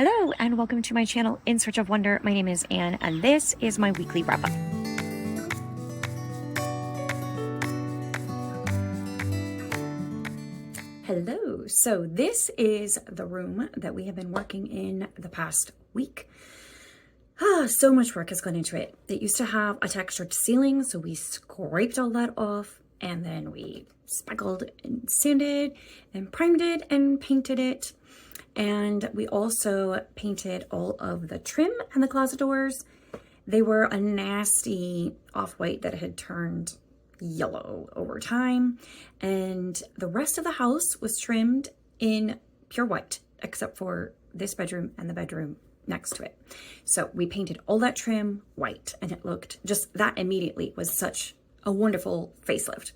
Hello and welcome to my channel In Search of Wonder. My name is Anne and this is my weekly wrap up. Hello, so this is the room that we have been working in the past week. So much work has gone into it. It used to have a textured ceiling, so we scraped all that off and then we speckled and sanded and primed it and painted it. And we also painted all of the trim and the closet doors. They were a nasty off-white that had turned yellow over time. And the rest of the house was trimmed in pure white, except for this bedroom and the bedroom next to it. So we painted all that trim white, and it looked just, that immediately was such a wonderful facelift.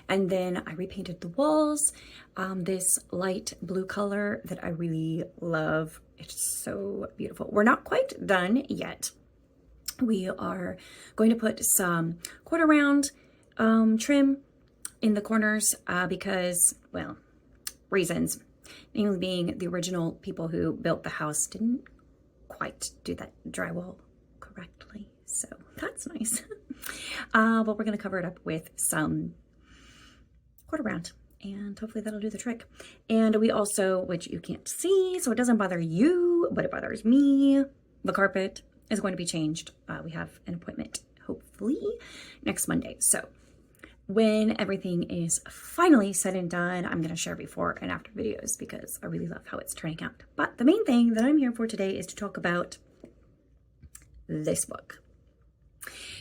And then I repainted the walls, this light blue color that I really love. It's so beautiful. We're not quite done yet. We are going to put some quarter round trim in the corners because, well, reasons. Mainly being the original people who built the house didn't quite do that drywall correctly. So that's nice. But we're going to cover it up with some quarter round and hopefully that'll do the trick. And we also, which you can't see, so it doesn't bother you, but it bothers me, the carpet is going to be changed. We have an appointment hopefully next Monday. So when everything is finally said and done, I'm going to share before and after videos because I really love how it's turning out. But the main thing that I'm here for today is to talk about this book.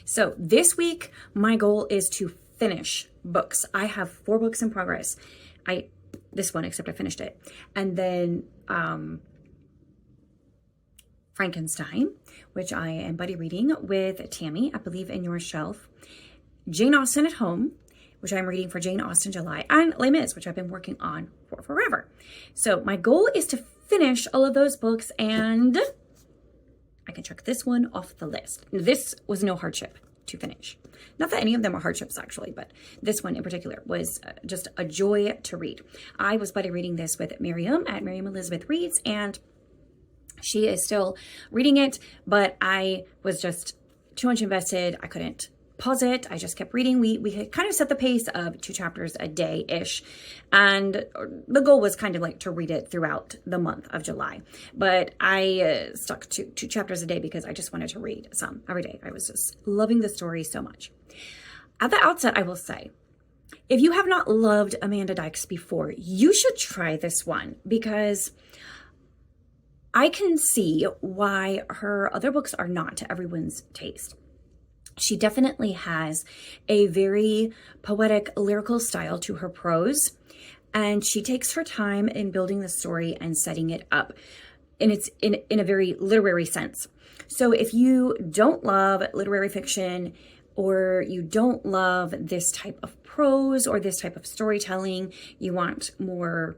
So this week, my goal is to finish books. I have 4 books in progress. This one, except I finished it. And then Frankenstein, which I am buddy reading with Tammy, I believe in your shelf. Jane Austen at Home, which I'm reading for Jane Austen July, and Les Mis, which I've been working on for forever. So my goal is to finish all of those books, and I can check this one off the list. This was no hardship to finish. Not that any of them are hardships actually, but this one in particular was just a joy to read. I was buddy reading this with Miriam at Miriam Elizabeth Reads, and she is still reading it, but I was just too much invested. I couldn't pause it. I just kept reading. We had kind of set the pace of 2 chapters a day-ish. And the goal was kind of like to read it throughout the month of July. But I stuck to 2 chapters a day because I just wanted to read some every day. I was just loving the story so much. At the outset, I will say, if you have not loved Amanda Dykes before, you should try this one because I can see why her other books are not to everyone's taste. She definitely has a very poetic, lyrical style to her prose, and she takes her time in building the story and setting it up, and it's in a very literary sense. So if you don't love literary fiction, or you don't love this type of prose or this type of storytelling, you want more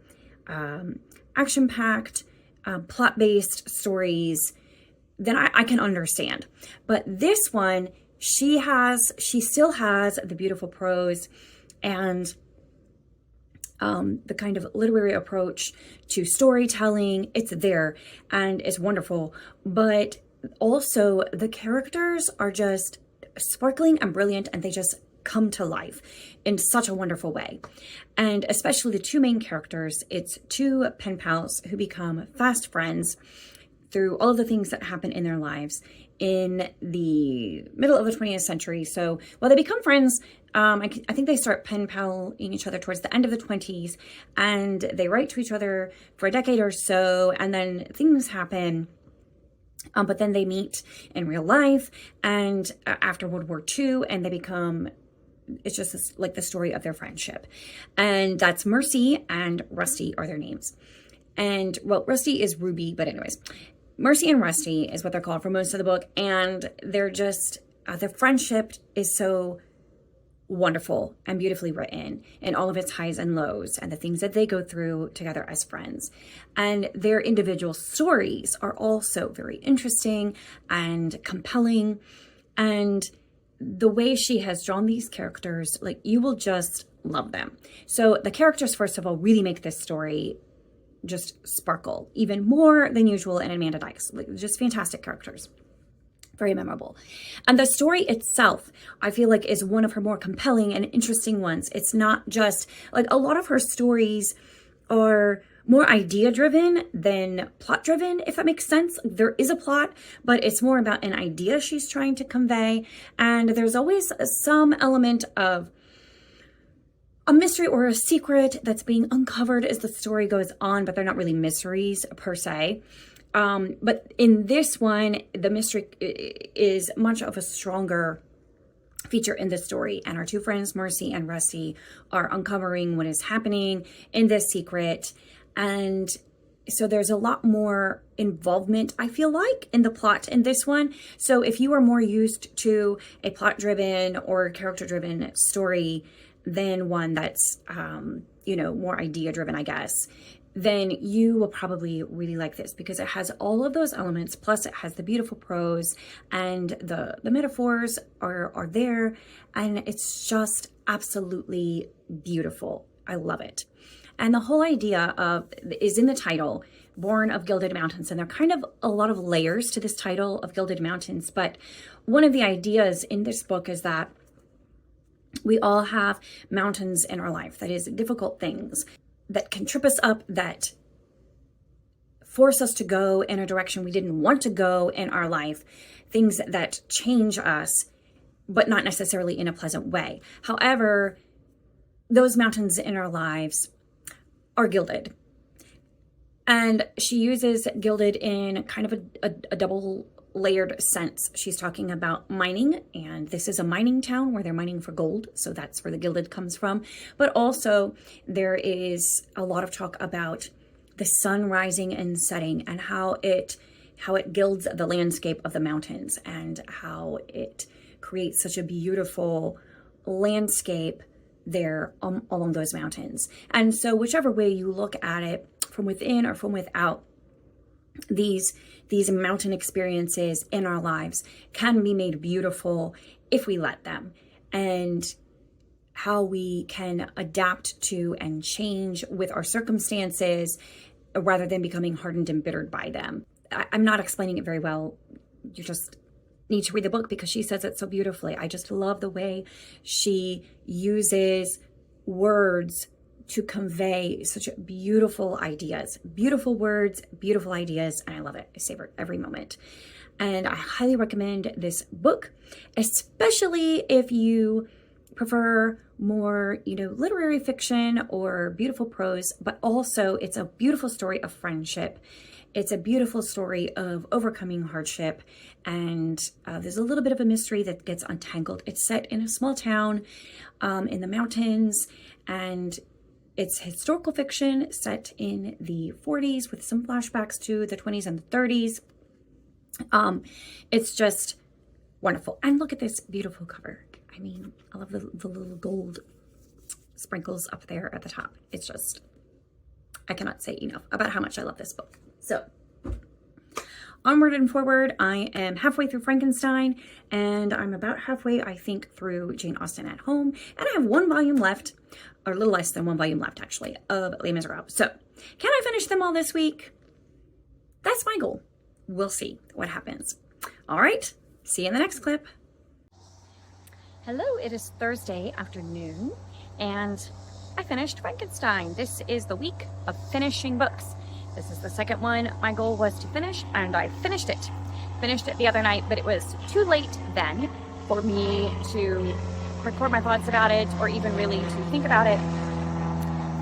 action-packed, plot-based stories, then I can understand. But this one, she still has the beautiful prose and the kind of literary approach to storytelling. It's there and it's wonderful, but also the characters are just sparkling and brilliant, and they just come to life in such a wonderful way. And especially the 2 main characters, it's 2 pen pals who become fast friends through all of the things that happen in their lives in the middle of the 20th century. So while they become friends, I think they start pen paling each other towards the end of the 20s, and they write to each other for a decade or so, and then things happen. But then they meet in real life and after World War II, and they become, it's just this, like the story of their friendship. And that's Mercy and Rusty are their names. And well, Rusty is Ruby, but anyways, Mercy and Rusty is what they're called for most of the book. And they're just, their friendship is so wonderful and beautifully written in all of its highs and lows and the things that they go through together as friends. And their individual stories are also very interesting and compelling. And the way she has drawn these characters, like, you will just love them. So the characters, first of all, really make this story just sparkle even more than usual in Amanda Dykes. Just fantastic characters. Very memorable. And the story itself, I feel like, is one of her more compelling and interesting ones. It's not just like a lot of her stories are more idea driven than plot driven, if that makes sense. There is a plot, but it's more about an idea she's trying to convey. And there's always some element of a mystery or a secret that's being uncovered as the story goes on, but they're not really mysteries per se. But in this one, the mystery is much of a stronger feature in the story. And our two friends, Mercy and Rusty, are uncovering what is happening in this secret. And so there's a lot more involvement, I feel like, in the plot in this one. So if you are more used to a plot-driven or character-driven story than one that's, more idea-driven, I guess, then you will probably really like this because it has all of those elements. Plus it has the beautiful prose and the metaphors are there. And it's just absolutely beautiful. I love it. And the whole idea is in the title, Born of Gilded Mountains. And there are kind of a lot of layers to this title of Gilded Mountains. But one of the ideas in this book is that we all have mountains in our life, that is, difficult things that can trip us up, that force us to go in a direction we didn't want to go in our life, things that change us, but not necessarily in a pleasant way. However, those mountains in our lives are gilded. And she uses gilded in kind of a double layered sense. She's talking about mining, and this is a mining town where they're mining for gold, so that's where the gilded comes from. But also there is a lot of talk about the sun rising and setting and how it gilds the landscape of the mountains and how it creates such a beautiful landscape there along those mountains. And so whichever way you look at it, from within or from without, these mountain experiences in our lives can be made beautiful if we let them, and how we can adapt to and change with our circumstances rather than becoming hardened and bittered by them. I'm not explaining it very well. You just need to read the book because she says it so beautifully. I just love the way she uses words to convey such beautiful ideas, beautiful words, beautiful ideas, and I love it. I savor every moment. And I highly recommend this book, especially if you prefer more, literary fiction or beautiful prose, but also it's a beautiful story of friendship. It's a beautiful story of overcoming hardship, and there's a little bit of a mystery that gets untangled. It's set in a small town in the mountains, and it's historical fiction set in the 40s with some flashbacks to the 20s and the 30s. It's just wonderful. And look at this beautiful cover. I mean, I love the little gold sprinkles up there at the top. It's just, I cannot say enough about how much I love this book. So, onward and forward. I am halfway through Frankenstein, and I'm about halfway, I think, through Jane Austen at Home. And I have one volume left, or a little less than one volume left, actually, of Les Miserables. So, can I finish them all this week? That's my goal. We'll see what happens. All right, see you in the next clip. Hello, it is Thursday afternoon, and I finished Frankenstein. This is the week of finishing books. This is the second one my goal was to finish, and I finished it. Finished it the other night, but it was too late then for me to record my thoughts about it or even really to think about it.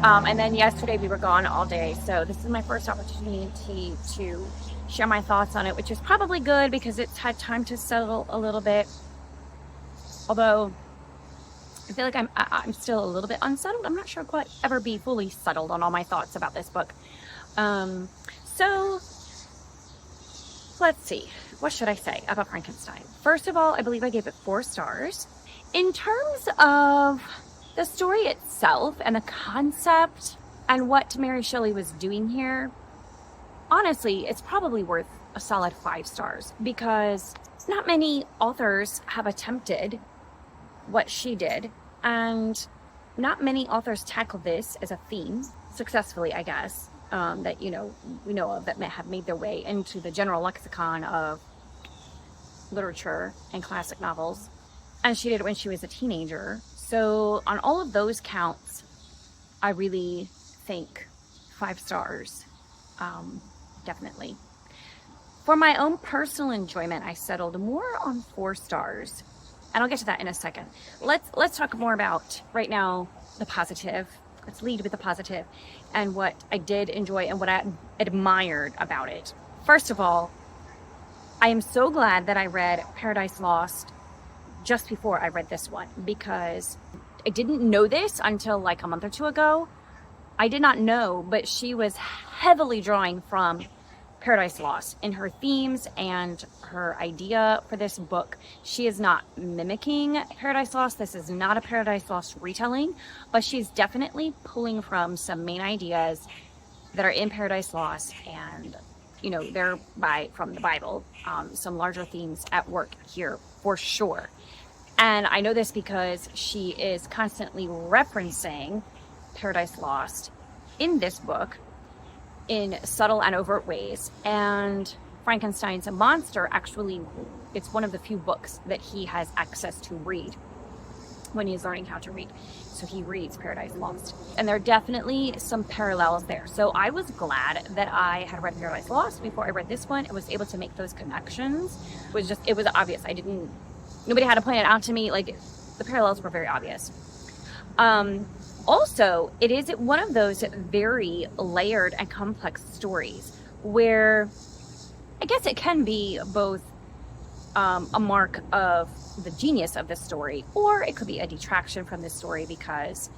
And then yesterday we were gone all day, so this is my first opportunity to share my thoughts on it, which is probably good because it's had time to settle a little bit. Although I feel like I'm still a little bit unsettled. I'm not sure I'll quite ever be fully settled on all my thoughts about this book. So let's see. What should I say about Frankenstein? First of all, I believe I gave it 4 stars. In terms of the story itself and the concept and what Mary Shelley was doing here, honestly, it's probably worth a solid 5 stars because not many authors have attempted what she did, and not many authors tackle this as a theme successfully, I guess. that, we know of that have made their way into the general lexicon of literature and classic novels. And she did it when she was a teenager. So on all of those counts, I really think 5 stars, definitely. For my own personal enjoyment, I settled more on 4 stars. And I'll get to that in a second. Let's talk more about, right now, the positive. Let's lead with the positive and what I did enjoy and what I admired about it. First of all, I am so glad that I read Paradise Lost just before I read this one, because I didn't know this until like a month or 2 ago. I did not know, but she was heavily drawing from Paradise Lost in her themes and her idea for this book. She is not mimicking Paradise Lost. This is not a Paradise Lost retelling, but she's definitely pulling from some main ideas that are in Paradise Lost, and they're from the Bible. Some larger themes at work here for sure. And I know this because she is constantly referencing Paradise Lost in this book in subtle and overt ways. And Frankenstein's monster, actually, it's one of the few books that he has access to read when he's learning how to read. So he reads Paradise Lost. And there are definitely some parallels there. So I was glad that I had read Paradise Lost before I read this one and was able to make those connections. It was obvious. Nobody had to point it out to me. Like, the parallels were very obvious. Also, it is one of those very layered and complex stories where I guess it can be both a mark of the genius of this story, or it could be a detraction from this story because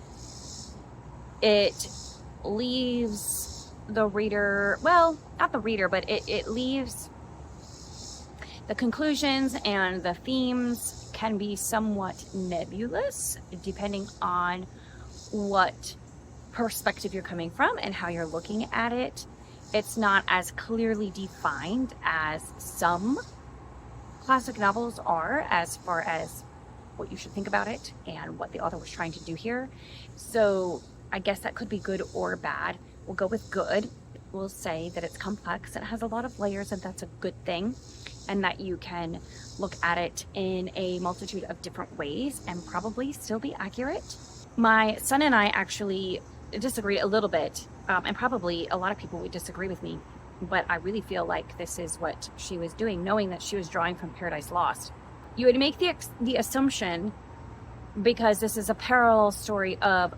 it leaves the reader, well, not the reader, but it leaves the conclusions and the themes can be somewhat nebulous depending on what perspective you're coming from and how you're looking at it. It's not as clearly defined as some classic novels are, as far as what you should think about it and what the author was trying to do here. So I guess that could be good or bad. We'll go with good. We'll say that it's complex and it has a lot of layers, and that's a good thing, and that you can look at it in a multitude of different ways and probably still be accurate. My son and I actually disagreed a little bit, and probably a lot of people would disagree with me, but I really feel like this is what she was doing, knowing that she was drawing from Paradise Lost. You would make the assumption, because this is a parallel story of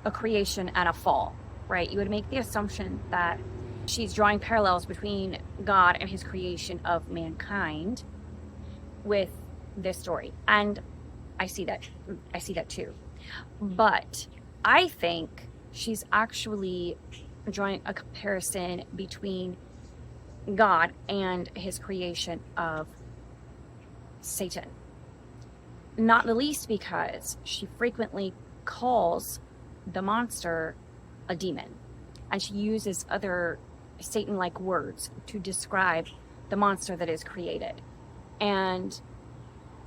a creation and a fall, right? You would make the assumption that she's drawing parallels between God and his creation of mankind with this story. And I see that too. But I think she's actually drawing a comparison between God and his creation of Satan. Not the least because she frequently calls the monster a demon, and she uses other Satan-like words to describe the monster that is created. And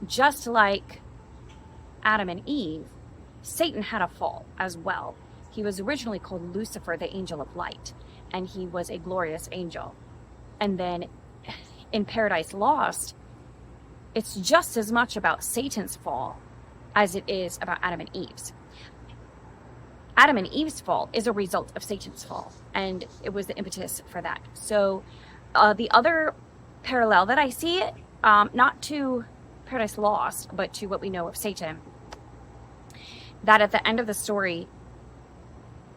just like Adam and Eve, Satan had a fall as well. He was originally called Lucifer, the angel of light, and he was a glorious angel. And then in Paradise Lost, it's just as much about Satan's fall as it is about Adam and Eve's. Adam and Eve's fall is a result of Satan's fall, and it was the impetus for that. So the other parallel that I see, not to Paradise Lost, but to what we know of Satan, that at the end of the story,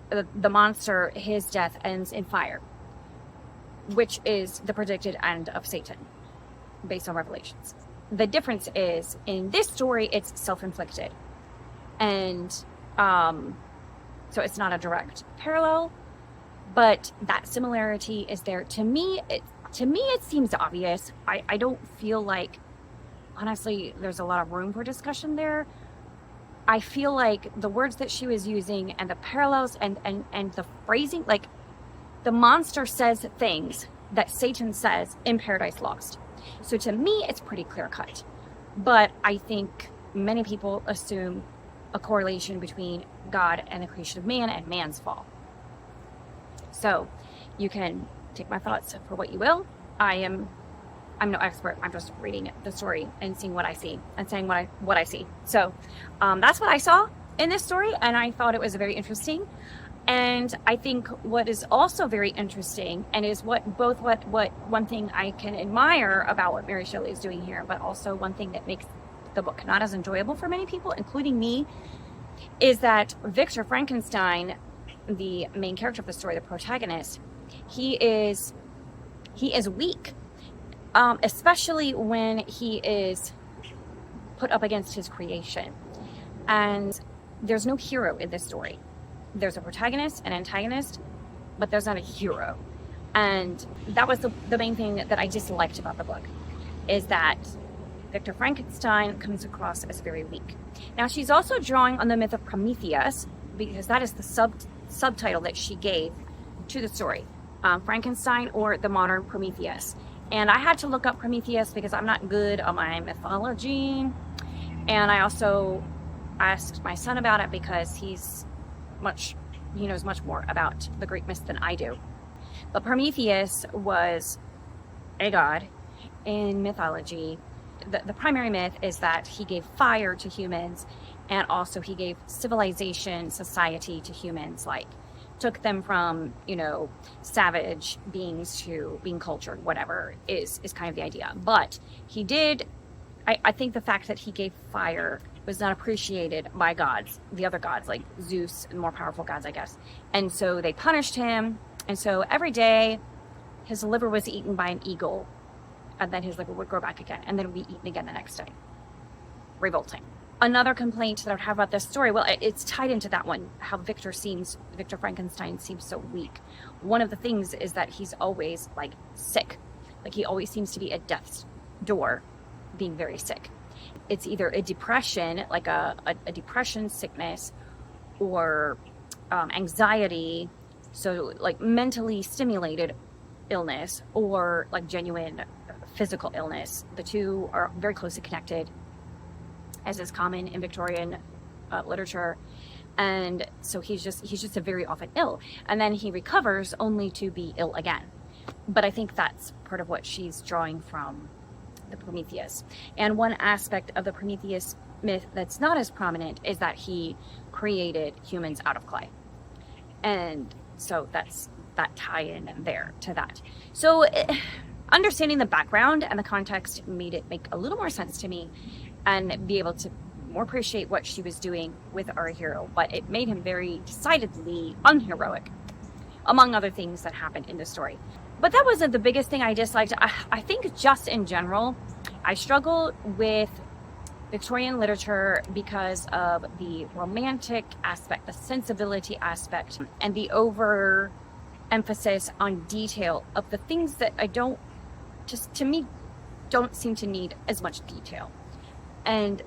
the monster, his death ends in fire, which is the predicted end of Satan based on Revelations. The difference is, in this story, it's self-inflicted. And so it's not a direct parallel, but that similarity is there. To me, it seems obvious. I don't feel like, honestly, there's a lot of room for discussion there. I feel like the words that she was using and the parallels and the phrasing, like the monster says things that Satan says in Paradise Lost. So to me, it's pretty clear cut. But I think many people assume a correlation between God and the creation of man and man's fall. So You can take my thoughts for what you will. I'm no expert. I'm just reading the story and seeing what I see and saying what I see. So that's what I saw in this story, and I thought it was very interesting. And I think what is also very interesting, and is what one thing I can admire about what Mary Shelley is doing here, but also one thing that makes the book not as enjoyable for many people, including me, is that Victor Frankenstein, the main character of the story, the protagonist, he is weak, especially when he is put up against his creation. And there's no hero in this story. There's a protagonist, an antagonist, but there's not a hero. And that was the main thing that I disliked about the book, is that Victor Frankenstein comes across as very weak. Now, she's also drawing on the myth of Prometheus, because that is the subtitle that she gave to the story, Frankenstein or the modern Prometheus. And I had to look up Prometheus because I'm not good on my mythology. And I also asked my son about it because he knows much more about the Greek myths than I do. But Prometheus was a god in mythology. The primary myth is that he gave fire to humans, and also he gave civilization, society to humans, like took them from, savage beings to being cultured, whatever is kind of the idea. But he did, I think the fact that he gave fire was not appreciated by gods, the other gods, like Zeus and more powerful gods, I guess. And so they punished him. And so every day his liver was eaten by an eagle, and then his liver would grow back again, and then would be eaten again the next day. Revolting. Another complaint that I would have about this story, well, it's tied into that one, how Victor Frankenstein seems so weak. One of the things is that he's always sick. He always seems to be at death's door, being very sick. It's either a depression, like a depression sickness, or anxiety, so mentally stimulated illness, or genuine physical illness. The two are very closely connected, as is common in Victorian literature. And so he's just a very often ill, and then he recovers only to be ill again. But I think that's part of what she's drawing from the Prometheus. And one aspect of the Prometheus myth that's not as prominent is that he created humans out of clay. And so that's that tie-in there to that. So understanding the background and the context made it make a little more sense to me, and be able to more appreciate what she was doing with our hero. But it made him very decidedly unheroic, among other things that happened in the story. But that wasn't the biggest thing I disliked. I think just in general, I struggled with Victorian literature because of the romantic aspect, the sensibility aspect, and the overemphasis on detail of the things that to me, don't seem to need as much detail. And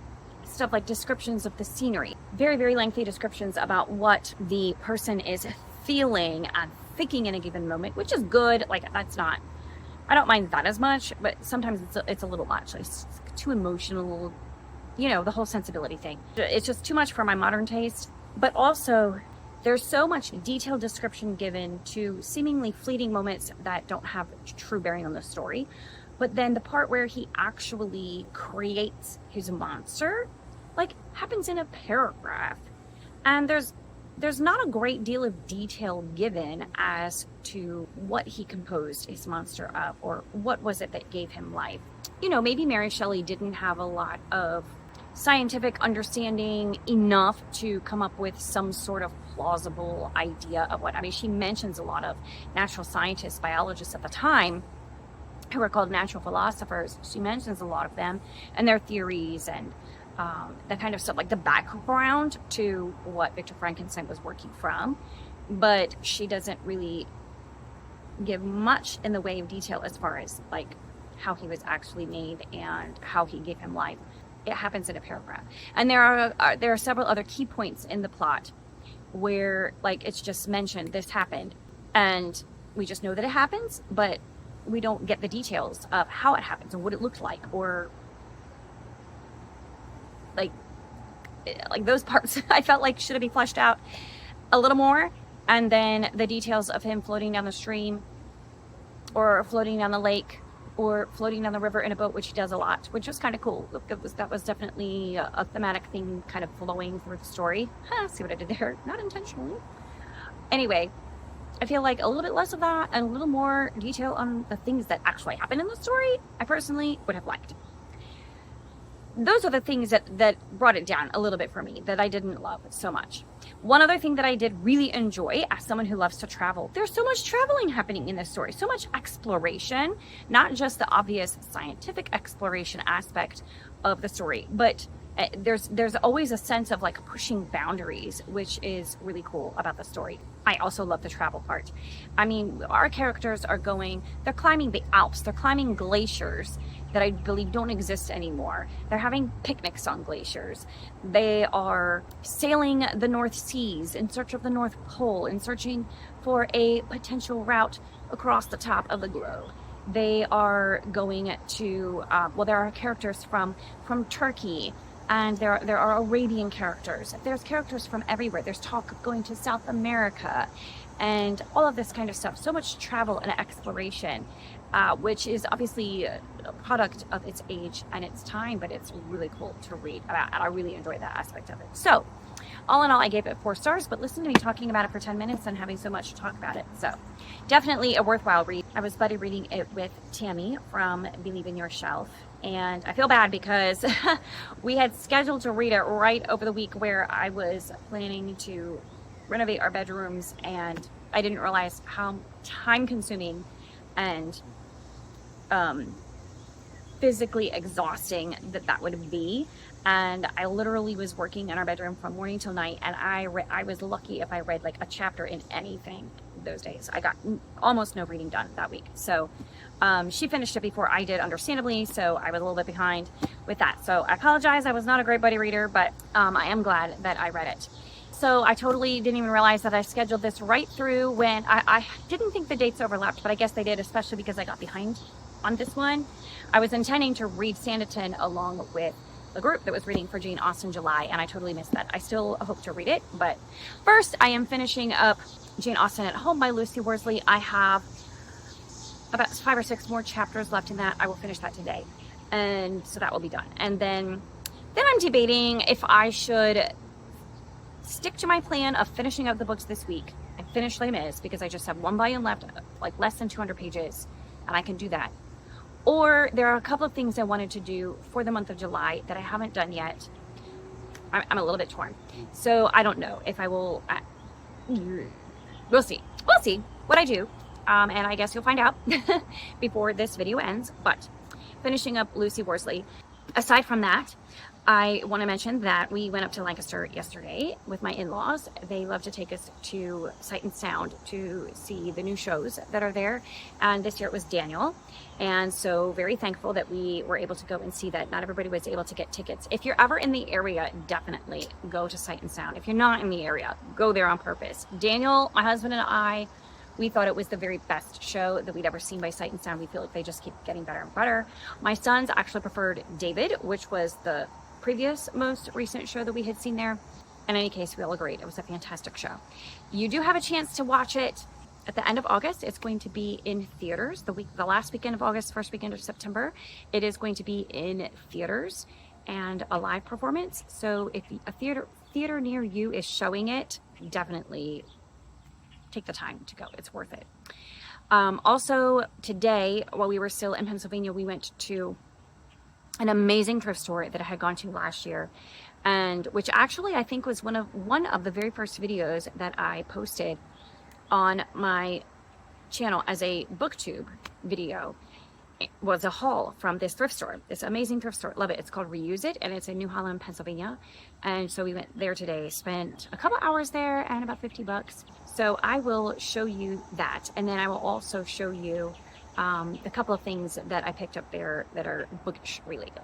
stuff like descriptions of the scenery, very, very lengthy descriptions about what the person is feeling and thinking in a given moment, which is good. I don't mind that as much, but sometimes it's a little much. It's too emotional, the whole sensibility thing. It's just too much for my modern taste. But also, there's so much detailed description given to seemingly fleeting moments that don't have true bearing on the story. But then the part where he actually creates his monster, happens in a paragraph. And there's not a great deal of detail given as to what he composed his monster of, or what was it that gave him life. Maybe Mary Shelley didn't have a lot of scientific understanding enough to come up with some sort of plausible idea of she mentions a lot of natural scientists, biologists at the time, who are called natural philosophers. She mentions a lot of them and their theories and that kind of stuff, the background to what Victor Frankenstein was working from. But she doesn't really give much in the way of detail as far as how he was actually made and how he gave him life. It happens in a paragraph. And there are several other key points in the plot where it's just mentioned, this happened, and we just know that it happens, but we don't get the details of how it happens or what it looked like, or those parts I felt should have been fleshed out a little more. And then the details of him floating down the stream or floating down the lake or floating down the river in a boat, which he does a lot, which was kind of cool. That was definitely a thematic thing kind of flowing through the story. See what I did there? Not intentionally. Anyway, I feel like a little bit less of that and a little more detail on the things that actually happen in the story, I personally would have liked. Those are the things that brought it down a little bit for me, that I didn't love so much. One other thing that I did really enjoy, as someone who loves to travel, there's so much traveling happening in this story, so much exploration, not just the obvious scientific exploration aspect of the story, but there's always a sense of like pushing boundaries, which is really cool about the story. I also love the travel part. I mean, our characters are they're climbing the Alps, they're climbing glaciers that I believe don't exist anymore. They're having picnics on glaciers. They are sailing the North Seas in search of the North Pole and searching for a potential route across the top of the globe. They are going to, there are characters from Turkey, and there are Arabian characters. There's characters from everywhere. There's talk of going to South America and all of this kind of stuff. So much travel and exploration, which is obviously a product of its age and its time, but it's really cool to read about, and I really enjoy that aspect of it. So all in all, I gave it 4 stars, but listen to me talking about it for 10 minutes and having so much to talk about it. So definitely a worthwhile read. I was buddy reading it with Tammy from Believe in Your Shelf, and I feel bad because we had scheduled to read it right over the week where I was planning to renovate our bedrooms, and I didn't realize how time consuming and physically exhausting that would be. And I literally was working in our bedroom from morning till night, and I was lucky if I read like a chapter in anything those days. I got almost no reading done that week. So she finished it before I did, understandably, so I was a little bit behind with that. So I apologize, I was not a great buddy reader, but I am glad that I read it. So I totally didn't even realize that I scheduled this right through when I didn't think the dates overlapped, but I guess they did, especially because I got behind on this one. I was intending to read Sanditon along with the group that was reading for Jane Austen July, and I totally missed that. I still hope to read it, but first I am finishing up Jane Austen at Home by Lucy Worsley. I have about 5 or 6 more chapters left in that. I will finish that today, and so that will be done. And then I'm debating if I should stick to my plan of finishing up the books this week and finish Les Mis, because I just have 1 volume left, like less than 200 pages, and I can do that. Or there are a couple of things I wanted to do for the month of July that I haven't done yet. I'm a little bit torn. So I don't know if I will, we'll see what I do. And I guess you'll find out before this video ends. But finishing up Lucy Worsley. Aside from that, I want to mention that we went up to Lancaster yesterday with my in-laws. They love to take us to Sight and Sound to see the new shows that are there. And this year it was Daniel. And so very thankful that we were able to go and see that. Not everybody was able to get tickets. If you're ever in the area, definitely go to Sight and Sound. If you're not in the area, go there on purpose. Daniel, my husband, and I, we thought it was the very best show that we'd ever seen by Sight and Sound. We feel like they just keep getting better and better. My sons actually preferred David, which was the previous most recent show that we had seen there. In any case, we all agreed it was a fantastic show. You do have a chance to watch it at the end of August. It's going to be in theaters the last weekend of August, first weekend of September. It is going to be in theaters and a live performance. So if a theater near you is showing it, definitely take the time to go. It's worth it. Also today, while we were still in Pennsylvania, we went to an amazing thrift store that I had gone to last year, and which actually I think was one of the very first videos that I posted on my channel as a booktube video. It was a haul from this thrift store, this amazing thrift store. Love it. It's called Reuse It, and it's in New Holland, Pennsylvania. And so we went there today, spent a couple hours there and about 50 bucks. So I will show you that, and then I will also show you a couple of things that I picked up there that are bookish related.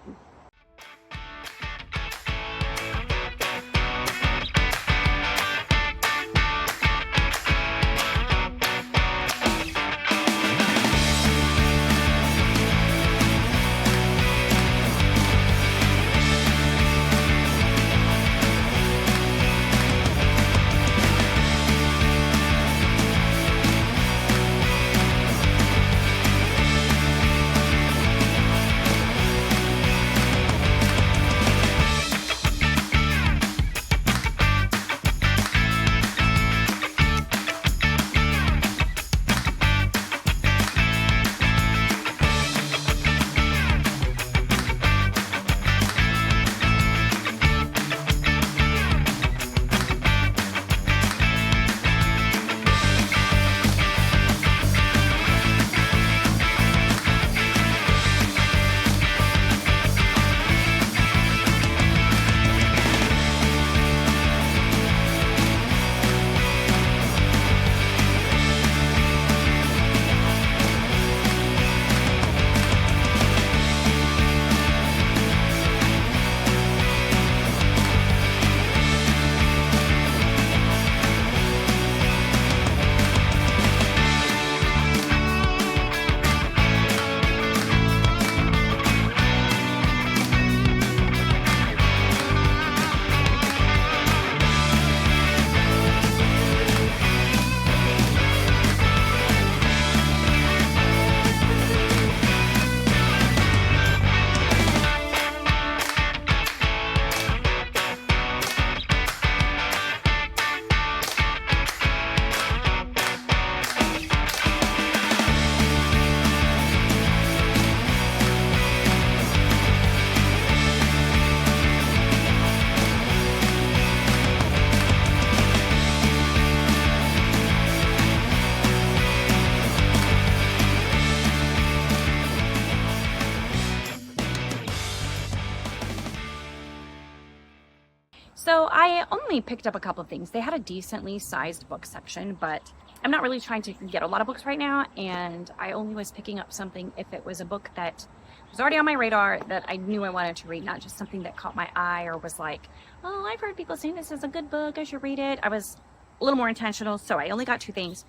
So I only picked up a couple of things. They had a decently sized book section, but I'm not really trying to get a lot of books right now, and I only was picking up something if it was a book that was already on my radar that I knew I wanted to read, not just something that caught my eye or was like, oh, I've heard people saying this is a good book, I should read it. I was a little more intentional, so I only got 2 things.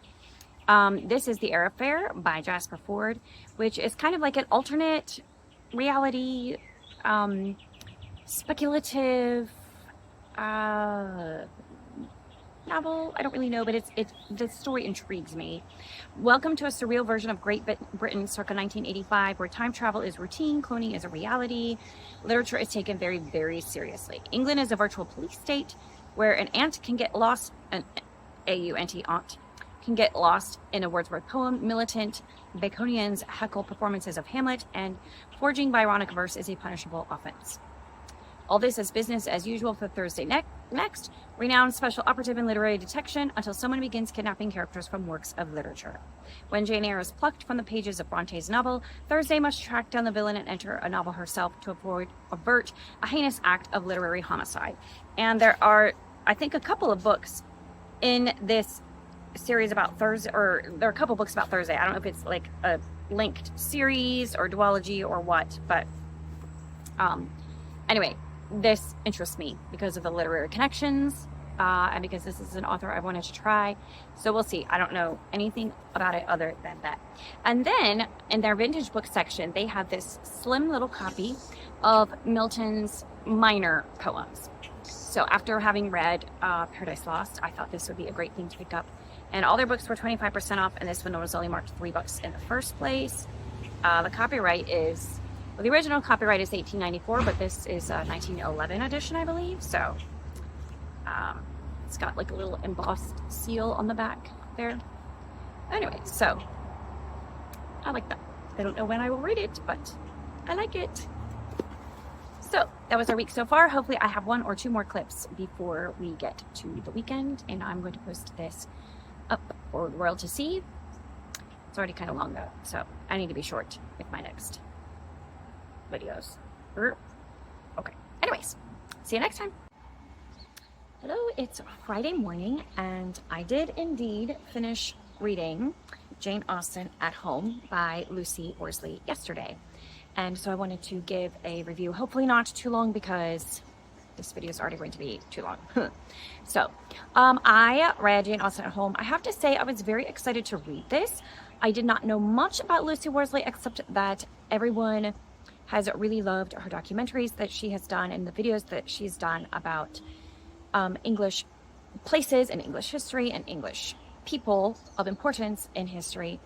This is The Eyre Affair by Jasper Fforde, which is kind of like an alternate reality, speculative novel. I don't really know, but the story intrigues me. Welcome to a surreal version of Great Britain circa 1985, where time travel is routine, cloning is a reality, literature is taken very, very seriously. England is a virtual police state where an aunt can get lost, an A-U-N-T, aunt, can get lost in a Wordsworth poem, militant Baconians heckle performances of Hamlet, and forging Byronic verse is a punishable offense. All this is business as usual for Thursday next, renowned special operative in literary detection, until someone begins kidnapping characters from works of literature. When Jane Eyre is plucked from the pages of Bronte's novel, Thursday must track down the villain and enter a novel herself to avert a heinous act of literary homicide. And there are, I think, a couple of books in this series about Thursday, or there are a couple books about Thursday. I don't know if it's like a linked series or duology or what, but anyway, this interests me because of the literary connections, and because this is an author I wanted to try. So we'll see. I don't know anything about it other than that. And then in their vintage book section, they have this slim little copy of Milton's minor poems. So after having read Paradise Lost, I thought this would be a great thing to pick up. And all their books were 25% off, and this one was only marked $3 in the first place. The copyright is, well, the original copyright is 1894, but this is a 1911 edition, I believe. So it's got like a little embossed seal on the back there. Anyway, so I like that. I don't know when I will read it, but I like it. So that was our week so far. Hopefully I have 1 or 2 more clips before we get to the weekend, and I'm going to post this up for the world to see. It's already kind of long though, so I need to be short with my next videos. Okay, anyways, see you next time. Hello, it's Friday morning, and I did indeed finish reading Jane Austen at Home by Lucy Worsley yesterday. And so I wanted to give a review, hopefully not too long, because this video is already going to be too long. So I read Jane Austen at Home. I have to say I was very excited to read this. I did not know much about Lucy Worsley, except that everyone has really loved her documentaries that she has done and the videos that she's done about English places and English history and English people of importance in history.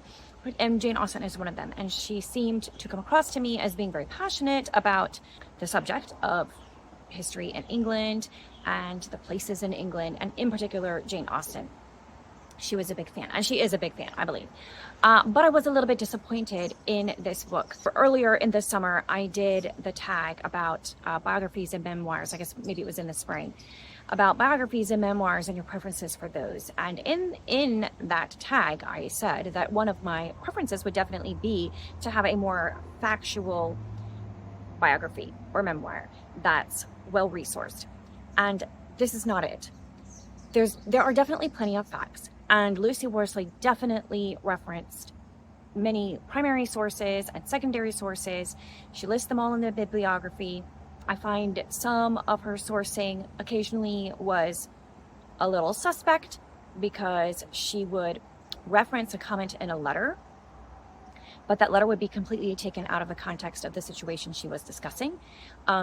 And Jane Austen is one of them. And she seemed to come across to me as being very passionate about the subject of history in England and the places in England, and in particular Jane Austen. She was a big fan, and she is a big fan, I believe. But I was a little bit disappointed in this book. Earlier in the summer, I did the tag about biographies and memoirs. I guess maybe it was in the spring, about biographies and memoirs and your preferences for those. And in that tag, I said that one of my preferences would definitely be to have a more factual biography or memoir that's well resourced. And this is not it. There are definitely plenty of facts, and Lucy Worsley definitely referenced many primary sources and secondary sources. She lists them all in the bibliography. I find some of her sourcing occasionally was a little suspect, because she would reference a comment in a letter, but that letter would be completely taken out of the context of the situation she was discussing.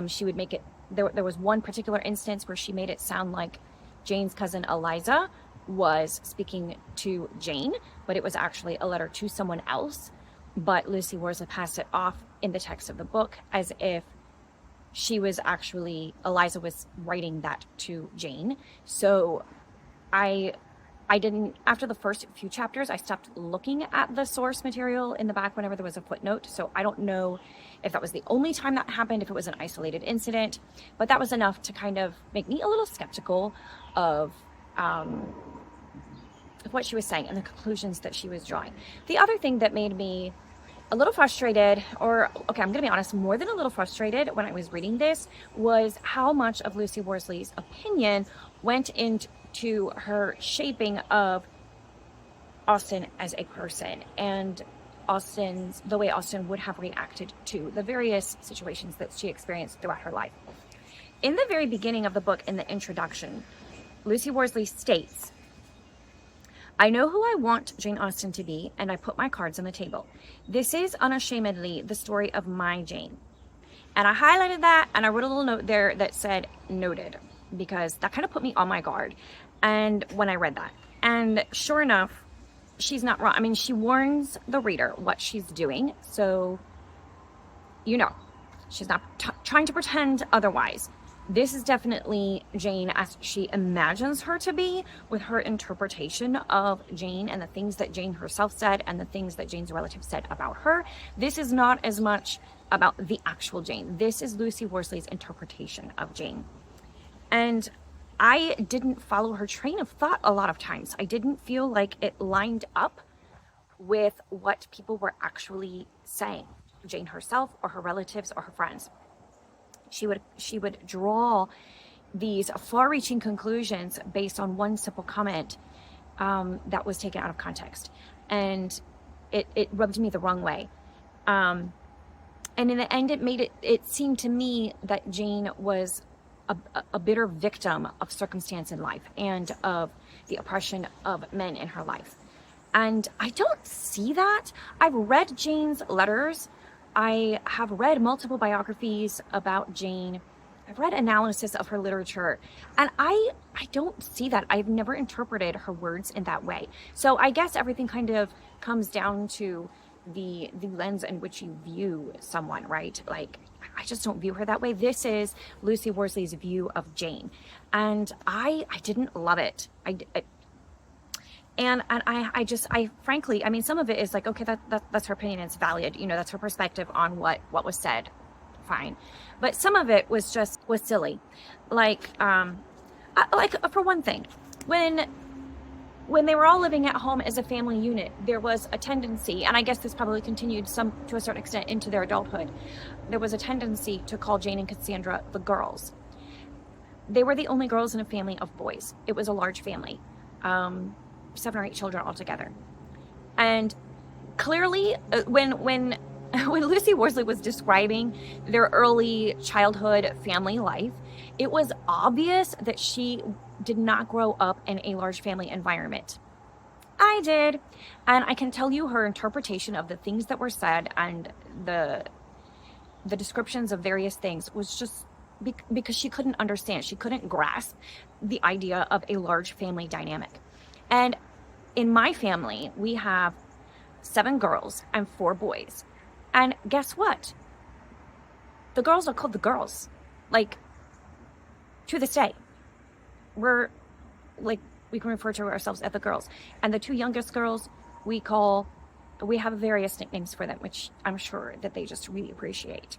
She would make it, there was one particular instance where she made it sound like Jane's cousin Eliza was speaking to Jane, but it was actually a letter to someone else. But Lucy Worsley passed it off in the text of the book as if she was actually, Eliza was writing that to Jane. So I didn't, after the first few chapters, I stopped looking at the source material in the back whenever there was a footnote. So I don't know if that was the only time that happened, if it was an isolated incident, but that was enough to kind of make me a little skeptical of what she was saying and the conclusions that she was drawing. The other thing that made me a little frustrated, or okay, I'm gonna be honest, more than a little frustrated when I was reading this, was how much of Lucy Worsley's opinion went into her shaping of Austen as a person, and the way Austen would have reacted to the various situations that she experienced throughout her life. In the very beginning of the book, in the introduction, Lucy Worsley states, "I know who I want Jane Austen to be, and I put my cards on the table. This is unashamedly the story of my Jane." And I highlighted that, and I wrote a little note there that said noted, because that kind of put me on my guard. And when I read that, and sure enough, she's not wrong. I mean, she warns the reader what she's doing, so you know, she's not trying to pretend otherwise. This is definitely Jane as she imagines her to be, with her interpretation of Jane and the things that Jane herself said and the things that Jane's relatives said about her. This is not as much about the actual Jane. This is Lucy Worsley's interpretation of Jane. And I didn't follow her train of thought a lot of times. I didn't feel like it lined up with what people were actually saying, Jane herself or her relatives or her friends. She would draw these far-reaching conclusions based on one simple comment that was taken out of context, and it rubbed me the wrong way. And in the end, it seemed to me that Jane was a bitter victim of circumstance in life and of the oppression of men in her life. And I don't see that. I've read Jane's letters. I have read multiple biographies about Jane. I've read analysis of her literature, and I don't see that. I've never interpreted her words in that way. So I guess everything kind of comes down to the lens in which you view someone, right? Like, I just don't view her that way. This is Lucy Worsley's view of Jane, and I didn't love it. I frankly, I mean, some of it is like, okay, that's her opinion, it's valid, you know, that's her perspective on what was said, fine. But some of it was silly. Like for one thing, when they were all living at home as a family unit, there was a tendency, and I guess this probably continued to a certain extent into their adulthood, there was a tendency to call Jane and Cassandra the girls. They were the only girls in a family of boys. It was a large family, 7 or 8 children altogether. And clearly, when Lucy Worsley was describing their early childhood family life, it was obvious that she did not grow up in a large family environment. I did, and I can tell you her interpretation of the things that were said and the descriptions of various things was just because she couldn't understand, she couldn't grasp the idea of a large family dynamic. And in my family, we have 7 girls and 4 boys. And guess what? The girls are called the girls. Like, to this day. We can refer to ourselves as the girls. And the 2 youngest girls, we have various nicknames for them, which I'm sure that they just really appreciate.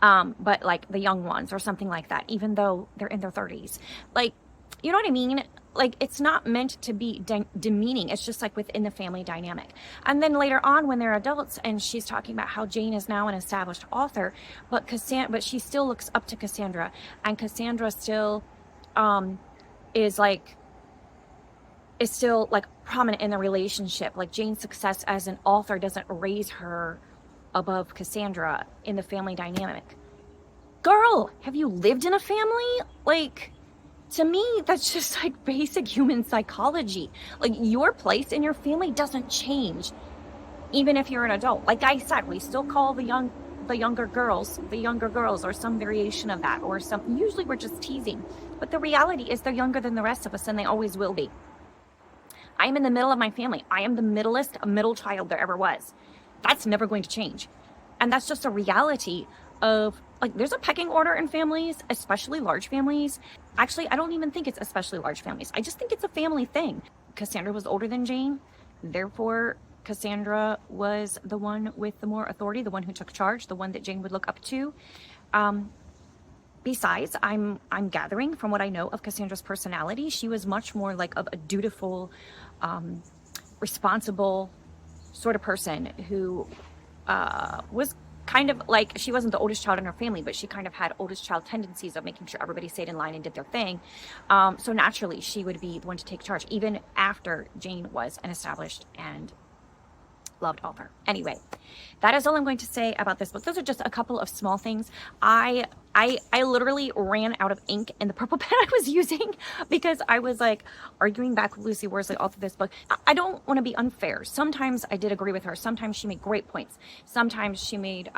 But like the young ones or something like that, even though they're in their 30s. Like, you know what I mean? Like, it's not meant to be demeaning. It's just like within the family dynamic. And then later on, when they're adults, and she's talking about how Jane is now an established author, but she still looks up to Cassandra, and Cassandra still is still prominent in the relationship. Like, Jane's success as an author doesn't raise her above Cassandra in the family dynamic. Girl, have you lived in a family? Like, to me, that's just like basic human psychology. Like, your place in your family doesn't change, even if you're an adult. Like I said, we still call the younger girls, or some variation of that, or some. Usually we're just teasing, but the reality is they're younger than the rest of us, and they always will be. I'm in the middle of my family. I am the middle child there ever was. That's never going to change, and that's just a reality of, like, there's a pecking order in families, especially large families. Actually, I don't even think it's especially large families. I just think it's a family thing. Cassandra was older than Jane. Therefore, Cassandra was the one with the more authority, the one who took charge, the one that Jane would look up to. Besides, I'm gathering from what I know of Cassandra's personality, she was much more like of a dutiful, responsible sort of person who was kind of like, she wasn't the oldest child in her family, but she kind of had oldest child tendencies of making sure everybody stayed in line and did their thing. So naturally, she would be the one to take charge, even after Jane was an established and loved author. Anyway, that is all I'm going to say about this book. Those are just a couple of small things. I literally ran out of ink in the purple pen I was using because I was like arguing back with Lucy Worsley all through this book. I don't want to be unfair. Sometimes I did agree with her. Sometimes she made great points. Sometimes she made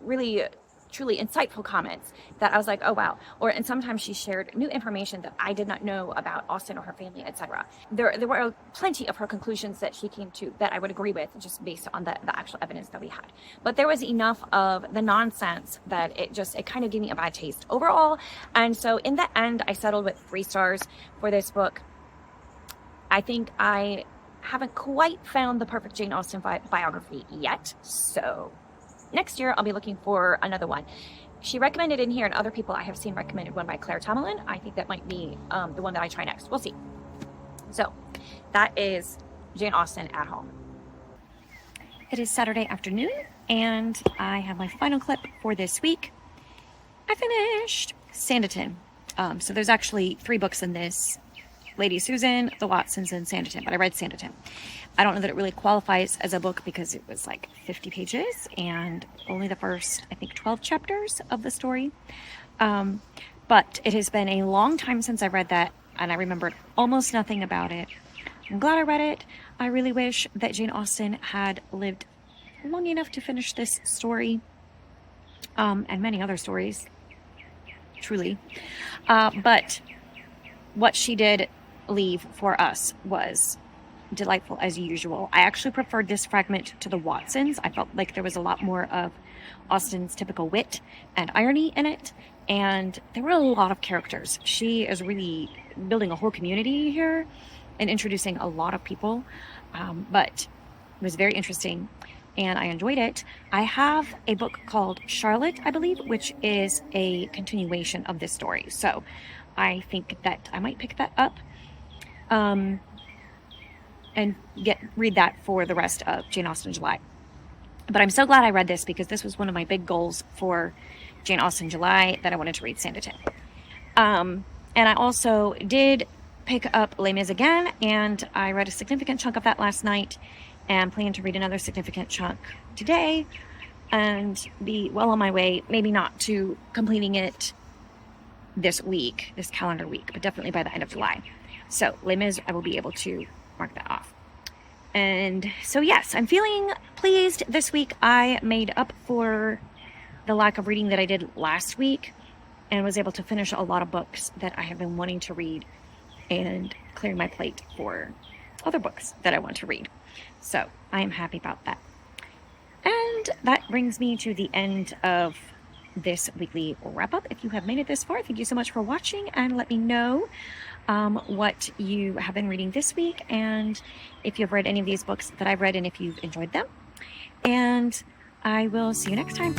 really truly insightful comments that I was like, oh wow. And sometimes she shared new information that I did not know about Austen or her family, etc. There were plenty of her conclusions that she came to that I would agree with just based on the actual evidence that we had. But there was enough of the nonsense that it kind of gave me a bad taste overall. And so in the end, I settled with 3 stars for this book. I think I haven't quite found the perfect Jane Austen biography yet. So next year, I'll be looking for another one. She recommended in here, and other people I have seen recommended one by Tomalin. I think that might be the one that I try next. We'll see. So that is Jane Austen at home. It is Saturday afternoon, and I have my final clip for this week. I finished Sanditon. So there's actually 3 books in this. Lady Susan, The Watsons, and Sanditon, but I read Sanditon. I don't know that it really qualifies as a book because it was like 50 pages and only the first, I think, 12 chapters of the story. But it has been a long time since I read that, and I remembered almost nothing about it. I'm glad I read it. I really wish that Jane Austen had lived long enough to finish this story, and many other stories, truly. But what she did leave for us was delightful as usual. I actually preferred this fragment to the Watsons. I felt like there was a lot more of Austen's typical wit and irony in it, and there were a lot of characters. She is really building a whole community here and introducing a lot of people, but it was very interesting and I enjoyed it. I have a book called Charlotte, I believe, which is a continuation of this story, so I think that I might pick that up and read that for the rest of Jane Austen July. But I'm so glad I read this because this was one of my big goals for Jane Austen July, that I wanted to read Sanditon. And I also did pick up Les Mis again, and I read a significant chunk of that last night and plan to read another significant chunk today and be well on my way, maybe not to completing it this week, this calendar week, but definitely by the end of July. So Les Mis, I will be able to mark that off. And so yes, I'm feeling pleased this week. I made up for the lack of reading that I did last week and was able to finish a lot of books that I have been wanting to read and clearing my plate for other books that I want to read. So I am happy about that. And that brings me to the end of this weekly wrap-up. If you have made it this far, thank you so much for watching, and let me know what you have been reading this week, and if you've read any of these books that I've read, and if you've enjoyed them. And I will see you next time.